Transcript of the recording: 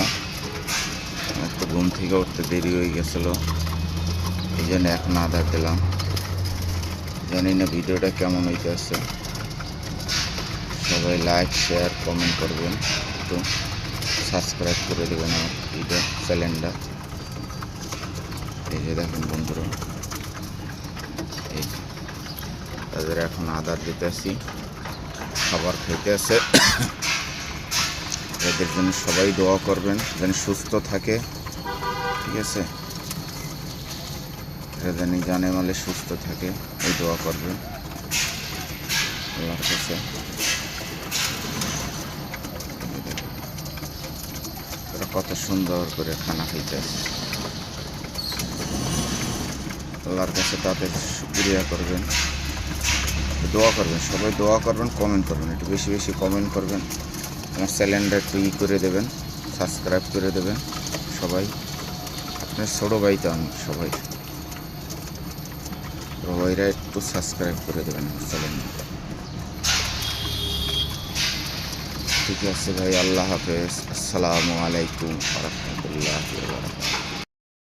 অবস্থা। একটু ঘুম থেকে উঠতে দেরি হয়ে গেছিলো, এই জন্য এখন আধার দিলাম। জানি না ভিডিওটা কেমন হইতেছে। সবাই লাইক শেয়ার কমেন্ট করবেন, একটু সাবস্ক্রাইব করে দেবেন আমার ভিডিও চ্যানেলটা। এই যে দেখেন বন্ধুরা, এই তাদের এখন আধার দিতে আসি, খাবার খাইতে আসে। এদের জন্য সবাই দোয়া করবেন যেন সুস্থ থাকে, ঠিক আছে? এরা যেন জানে মালে সুস্থ থাকে, এই দোয়া করবেন আল্লাহর কাছে। এরা কত সুন্দর করে খানা খাইতে আসে। আল্লাহর কাছে তাদের শুকরিয়া করবেন, দোয়া করবেন, সবাই দোয়া করবেন, কমেন্ট করবেন, একটু বেশি বেশি কমেন্ট করবেন। আমার চ্যানেলটা একটু করে দেবেন, সাবস্ক্রাইব করে দেবেন সবাই। আপনার ছোটো ভাই তো আমি, সবাইরা একটু সাবস্ক্রাইব করে দেবেন আমার চ্যানেলটা। ঠিক আছে ভাই, আল্লাহ হাফেজ, আসসালামু আলাইকুম ওয়া রাহমাতুল্লাহি ওয়া বারাকাতুহু।